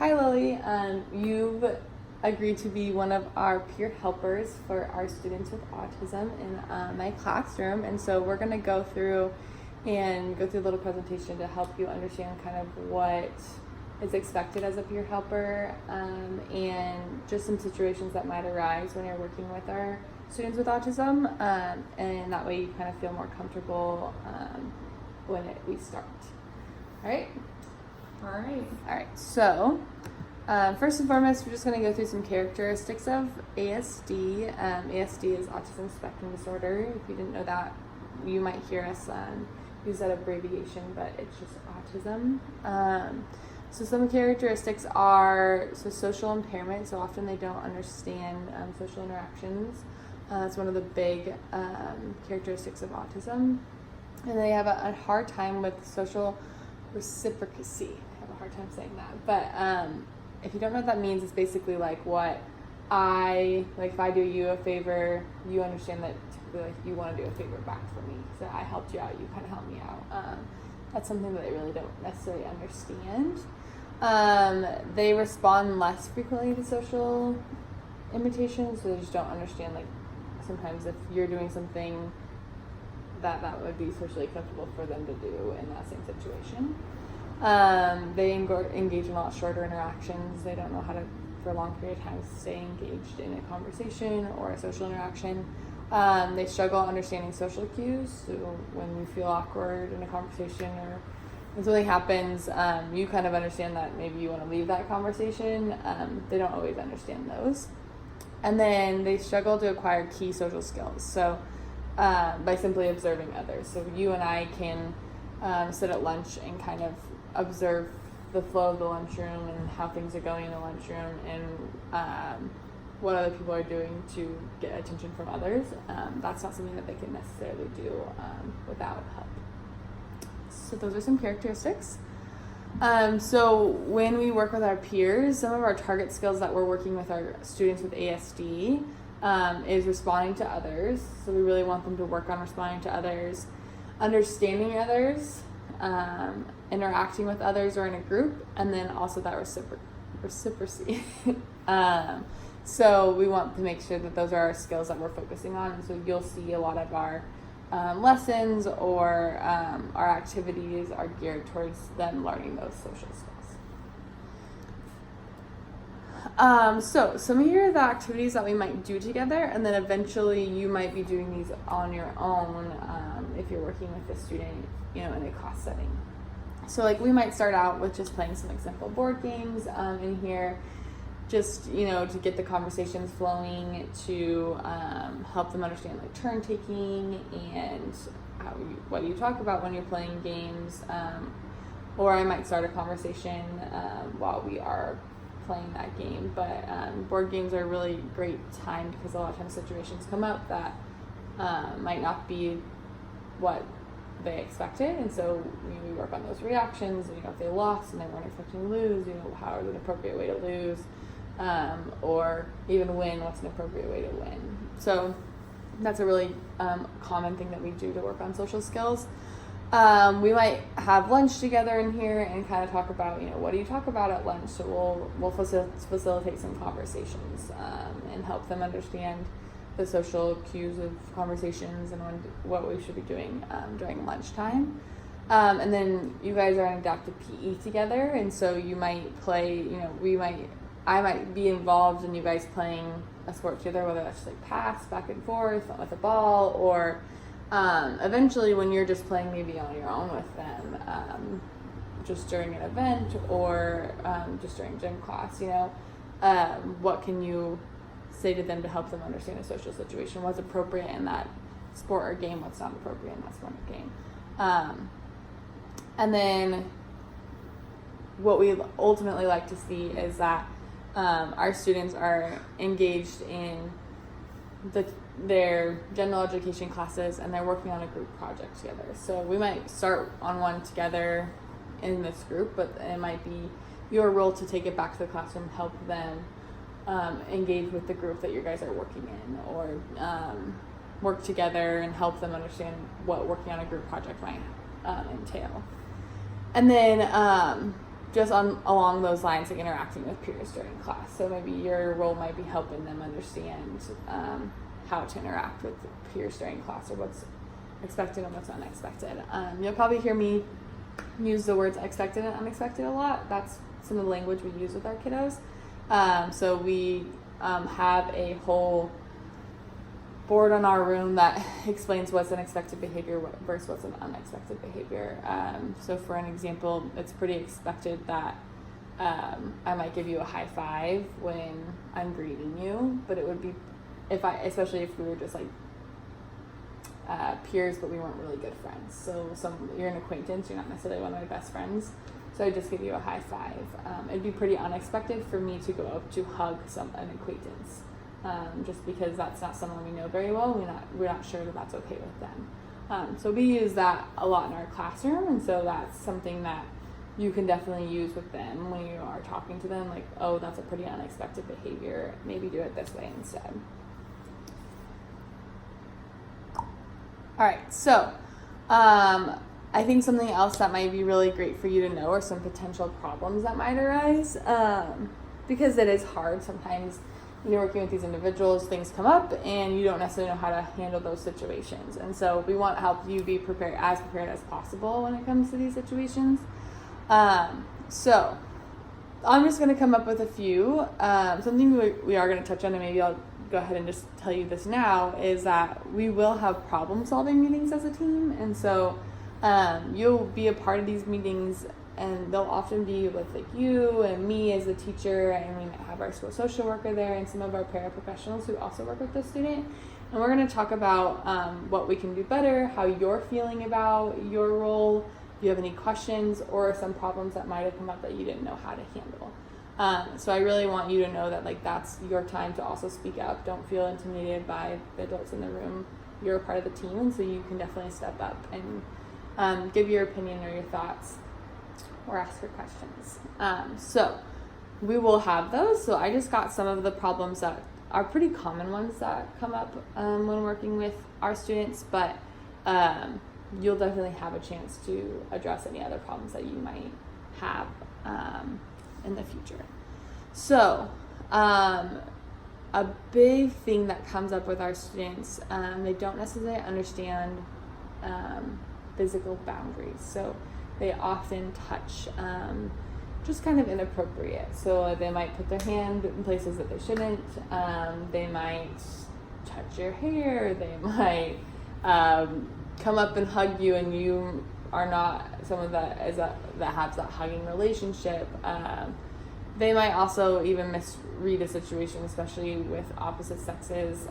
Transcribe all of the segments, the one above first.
hi Lily, you've agreed to be one of our peer helpers for our students with autism in my classroom, and so we're going to go through a little presentation to help you understand kind of what is expected as a peer helper, and just some situations that might arise when you're working with our students with autism, and that way you kind of feel more comfortable when we start. All right? All right. So first and foremost, we're just going to go through some characteristics of ASD. ASD is autism spectrum disorder. If you didn't know that, you might hear us use that abbreviation, but it's just autism. So some characteristics are social impairment. So often they don't understand social interactions. It's one of the big characteristics of autism. And they have a hard time with social reciprocity. I have a hard time saying that. But if you don't know what that means, it's basically like if I do you a favor, you understand that typically like you want to do a favor back for me. So I helped you out, you kind of helped me out. That's something that they really don't necessarily understand. They respond less frequently to social invitations, so they just don't understand, like, sometimes if you're doing something that would be socially acceptable for them to do in that same situation. They engage in a lot shorter interactions. They don't know how to, for a long period of time, stay engaged in a conversation or a social interaction. They struggle understanding social cues, so when you feel awkward in a conversation or when something happens, you kind of understand that maybe you want to leave that conversation. They don't always understand those. And then they struggle to acquire key social skills, so by simply observing others. So you and I can sit at lunch and kind of observe the flow of the lunchroom and how things are going in the lunchroom and what other people are doing to get attention from others. That's not something that they can necessarily do without help. So those are some characteristics. So when we work with our peers, some of our target skills that we're working with our students with ASD is responding to others. So we really want them to work on responding to others, understanding others, interacting with others or in a group, and then also that reciprocity. So we want to make sure that those are our skills that we're focusing on. And so you'll see a lot of our lessons or our activities are geared towards them learning those social skills. So some of the activities that we might do together, and then eventually you might be doing these on your own if you're working with a student, in a class setting. So like we might start out with just playing some simple board games in here, just to get the conversations flowing, to help them understand like turn taking and what you talk about when you're playing games, or I might start a conversation while we are playing that game. But board games are a really great time because a lot of times situations come up that might not be what they expected, and so we work on those reactions. If they lost and they weren't expecting to lose, how is an appropriate way to lose, or even win, what's an appropriate way to win. So that's a really common thing that we do to work on social skills. We might have lunch together in here and kind of talk about, what do you talk about at lunch? So we'll facilitate some conversations and help them understand the social cues of conversations and what we should be doing during lunchtime. And then you guys are in adaptive PE together, and so you might play, I might be involved in you guys playing a sport together, whether that's like pass back and forth with a ball, or eventually when you're just playing maybe on your own with them, just during an event or just during gym class, what can you say to them to help them understand a social situation, what's appropriate in that sport or game, what's not appropriate in that sport or game. And then what we ultimately like to see is that our students are engaged in their general education classes and they're working on a group project together. So we might start on one together in this group, but it might be your role to take it back to the classroom, help them engage with the group that you guys are working in, or work together and help them understand what working on a group project might entail. And then just along those lines, like interacting with peers during class. So maybe your role might be helping them understand how to interact with peers during class, or what's expected and what's unexpected. You'll probably hear me use the words expected and unexpected a lot. That's some of the language we use with our kiddos. So we have a whole board on our room that explains what's an expected behavior versus what's an unexpected behavior. So for an example, it's pretty expected that I might give you a high five when I'm greeting you, but it would be especially if we were just like peers, but we weren't really good friends. So you're an acquaintance, you're not necessarily one of my best friends. So I just give you a high five. It'd be pretty unexpected for me to go up to hug an acquaintance. Just because that's not someone we know very well, we're not sure that that's okay with them. So we use that a lot in our classroom, and so that's something that you can definitely use with them when you are talking to them, like, oh, that's a pretty unexpected behavior, maybe do it this way instead. All right, so I think something else that might be really great for you to know are some potential problems that might arise, because it is hard sometimes. When you're working with these individuals, things come up and you don't necessarily know how to handle those situations. And so we want to help you be prepared as possible when it comes to these situations. So I'm just going to come up with a few. Something we are going to touch on, and maybe I'll go ahead and just tell you this now, is that we will have problem solving meetings as a team. And so you'll be a part of these meetings, and they'll often be with like you and me as the teacher, and we might have our school social worker there and some of our paraprofessionals who also work with the student. And we're going to talk about what we can do better, how you're feeling about your role, if you have any questions or some problems that might have come up that you didn't know how to handle. So I really want you to know that like that's your time to also speak up. Don't feel intimidated by the adults in the room. You're a part of the team, and so you can definitely step up and give your opinion or your thoughts, or ask her questions. So we will have those. So I just got some of the problems that are pretty common ones that come up when working with our students, but you'll definitely have a chance to address any other problems that you might have in the future. So a big thing that comes up with our students, they don't necessarily understand physical boundaries. So they often touch just kind of inappropriate. So they might put their hand in places that they shouldn't. They might touch your hair. They might come up and hug you, and you are not someone that has that hugging relationship. They might also even misread a situation, especially with opposite sexes.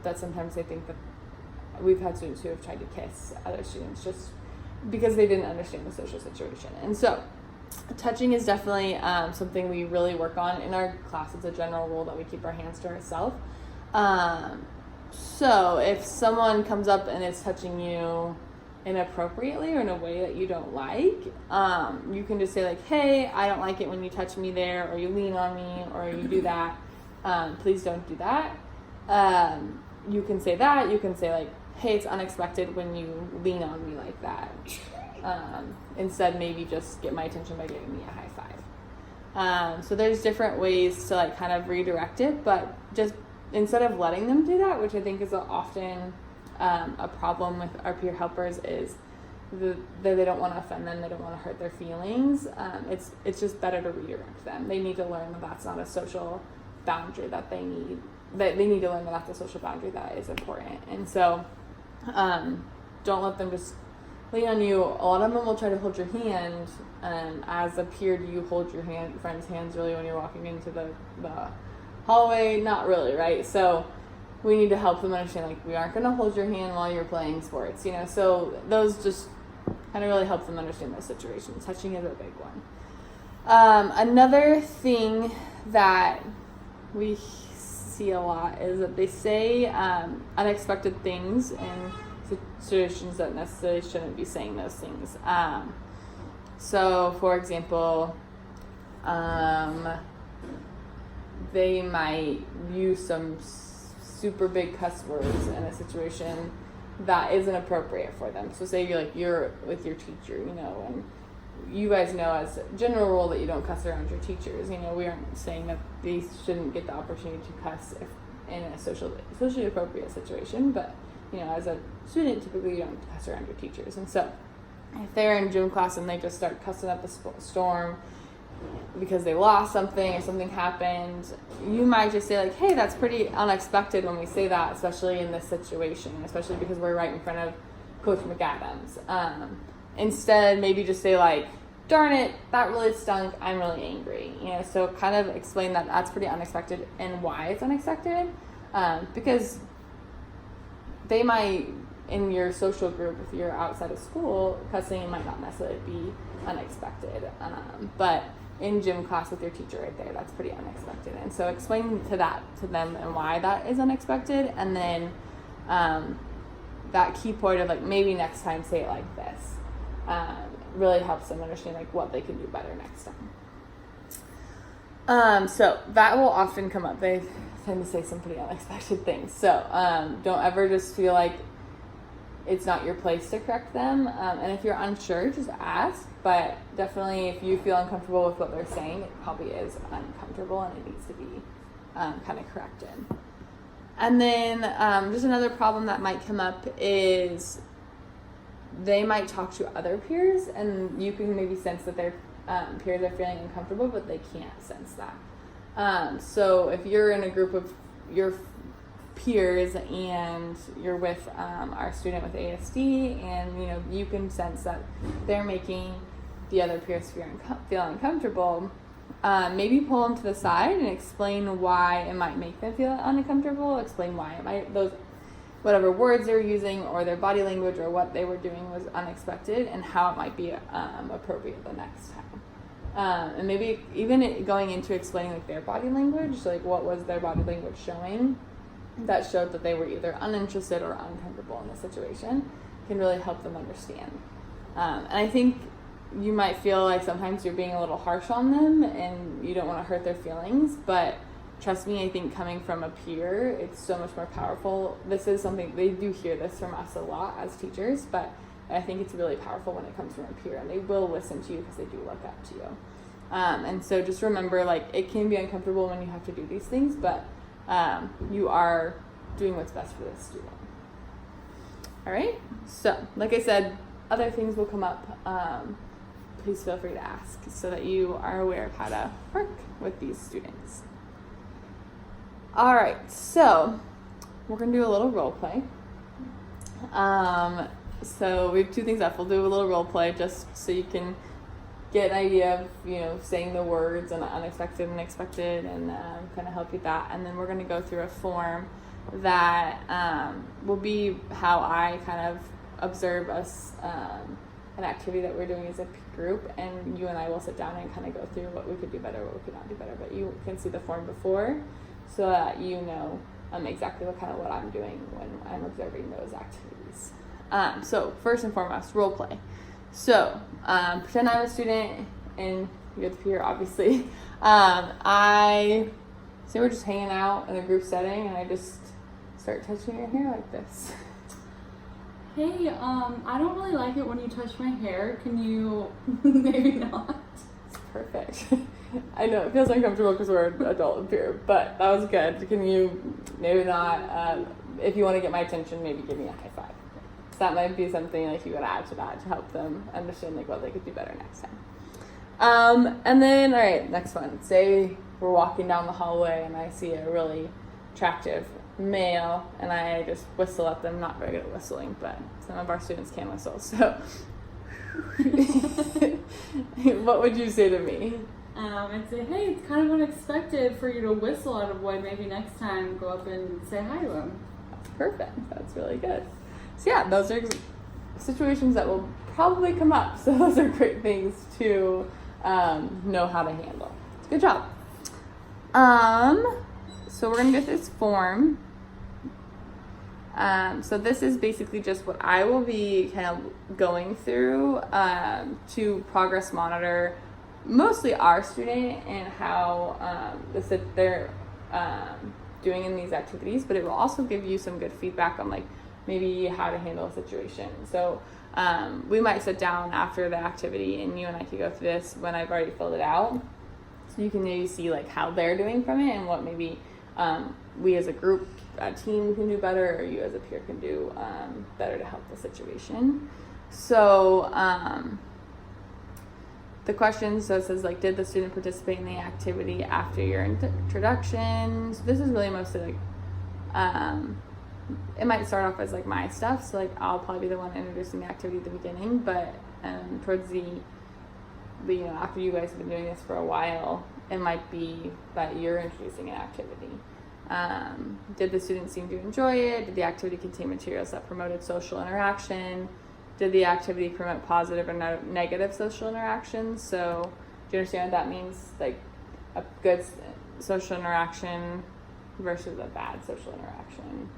That sometimes they think that we've had students who have tried to kiss other students just because they didn't understand the social situation. And so touching is definitely something we really work on in our class. It's a general rule that we keep our hands to ourselves. So if someone comes up and is touching you inappropriately or in a way that you don't like, you can just say like, hey, I don't like it when you touch me there, or you lean on me, or you do that. Please don't do that. You can say that. You can say like, hey, it's unexpected when you lean on me like that. Instead, maybe just get my attention by giving me a high five. So there's different ways to like kind of redirect it, but just instead of letting them do that, which I think is often a problem with our peer helpers, is that they don't want to offend them, they don't want to hurt their feelings. It's just better to redirect them. They need to learn that that's not a social boundary that they need. That they need to learn that that's a social boundary that is important. And so don't let them just lean on you. A lot of them will try to hold your hand, and as a peer, do you hold your friend's hands really when you're walking into the hallway? Not really, right? So we need to help them understand, like, we aren't going to hold your hand while you're playing sports, so those just kind of really help them understand those situations. Touching is a big one. Another thing that we see a lot is that they say unexpected things in situations that necessarily shouldn't be saying those things. So for example, they might use some super big cuss words in a situation that isn't appropriate for them. So say you're with your teacher, and you guys know as a general rule that you don't cuss around your teachers. You know, we aren't saying that they shouldn't get the opportunity to cuss if in a socially appropriate situation, but you know, as a student, typically you don't cuss around your teachers. And so if they're in gym class and they just start cussing up a storm because they lost something or something happened, you might just say like, hey, that's pretty unexpected when we say that, especially in this situation, especially because we're right in front of Coach McAdams. Instead, maybe just say like, darn it, that really stunk, I'm really angry. You know, so kind of explain that that's pretty unexpected and why it's unexpected. Because they might, in your social group, if you're outside of school, cussing might not necessarily be unexpected. But in gym class with your teacher right there, that's pretty unexpected. And so explain to them and why that is unexpected. And then that key point of like, maybe next time say it like this. Really helps them understand like what they can do better next time. So that will often come up. They tend to say some pretty unexpected things. So don't ever just feel like it's not your place to correct them. And if you're unsure, just ask. But definitely if you feel uncomfortable with what they're saying, it probably is uncomfortable and it needs to be kind of corrected. And then just another problem that might come up is they might talk to other peers and you can maybe sense that their peers are feeling uncomfortable, but they can't sense that. So if you're in a group of your peers and you're with our student with ASD and you know you can sense that they're making the other peers feel uncomfortable, maybe pull them to the side and explain why it might make them feel uncomfortable, explain why it might, those whatever words they were using or their body language or what they were doing was unexpected and how it might be appropriate the next time. And maybe even going into explaining like their body language, so like what was their body language showing that showed that they were either uninterested or uncomfortable in the situation can really help them understand. And I think you might feel like sometimes you're being a little harsh on them and you don't want to hurt their feelings, but trust me, I think coming from a peer, it's so much more powerful. This is something, they do hear this from us a lot as teachers, but I think it's really powerful when it comes from a peer, and they will listen to you because they do look up to you. And so just remember, like, it can be uncomfortable when you have to do these things, but you are doing what's best for the student. All right? So, like I said, other things will come up. Please feel free to ask so that you are aware of how to work with these students. All right, so we're going to do a little role play. So we have two things left. We'll do a little role play just so you can get an idea of, you know, saying the words and unexpected and expected and kind of help you with that. And then we're going to go through a form that will be how I kind of observe us, an activity that we're doing as a group, and you and I will sit down and kind of go through what we could do better, what we could not do better. But you can see the form before so that you know exactly what I'm doing when I'm observing those activities. So first and foremost, role play. So pretend I'm a student and you're the peer, obviously. I say we're just hanging out in a group setting and I just start touching your hair like this. Hey, I don't really like it when you touch my hair. Can you maybe not? It's perfect. I know it feels uncomfortable because we're an adult and peer, but that was good. Can you maybe not, if you want to get my attention, maybe give me a high five. So that might be something like you would add to that to help them understand like what they could do better next time. And then, all right, next one. Say we're walking down the hallway and I see a really attractive male and I just whistle at them. Not very good at whistling, but some of our students can whistle. So what would you say to me? I'd say, hey, it's kind of unexpected for you to whistle at a boy. Maybe next time go up and say hi to him. That's perfect. That's really good. So yeah, those are situations that will probably come up. So those are great things to know how to handle. Good job. So we're going to get this form. So this is basically just what I will be kind of going through to progress monitor mostly our student and how they're doing in these activities, but it will also give you some good feedback on like maybe how to handle a situation. So we might sit down after the activity and you and I could go through this when I've already filled it out. So you can maybe see like how they're doing from it and what maybe we as a group, a team can do better, or you as a peer can do better to help the situation. So the question says like, did the student participate in the activity after your introduction? So this is really mostly like, it might start off as like my stuff. So like I'll probably be the one introducing the activity at the beginning, but towards the after you guys have been doing this for a while, it might be that you're introducing an activity. Did the students seem to enjoy it? Did the activity contain materials that promoted social interaction? Did the activity promote positive or negative social interactions? So do you understand what that means? Like a good social interaction versus a bad social interaction,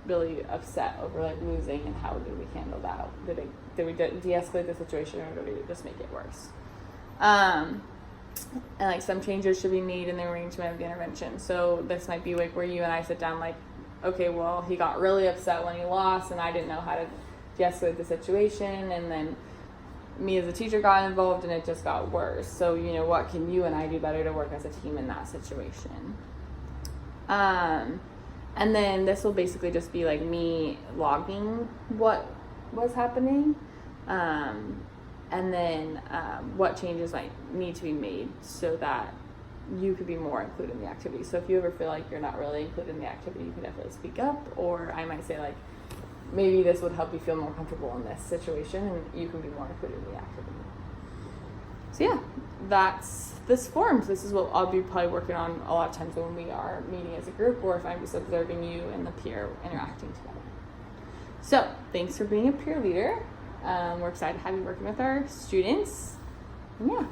really upset over like losing, and how did we handle that? Did we de-escalate the situation, or did we just make it worse? And like some changes should be made in the arrangement of the intervention. So this might be like where you and I sit down like, okay, well, he got really upset when he lost and I didn't know how to de-escalate the situation, and then me as a teacher got involved and it just got worse. So, what can you and I do better to work as a team in that situation? And then this will basically just be like me logging what was happening, and then what changes might need to be made so that you could be more included in the activity. So if you ever feel like you're not really included in the activity, you can definitely speak up, or I might say like, maybe this would help you feel more comfortable in this situation and you can be more included in the activity. So yeah, that's this forms. This is what I'll be probably working on a lot of times when we are meeting as a group, or if I'm just observing you and the peer interacting together. So thanks for being a peer leader. We're excited to have you working with our students. And yeah,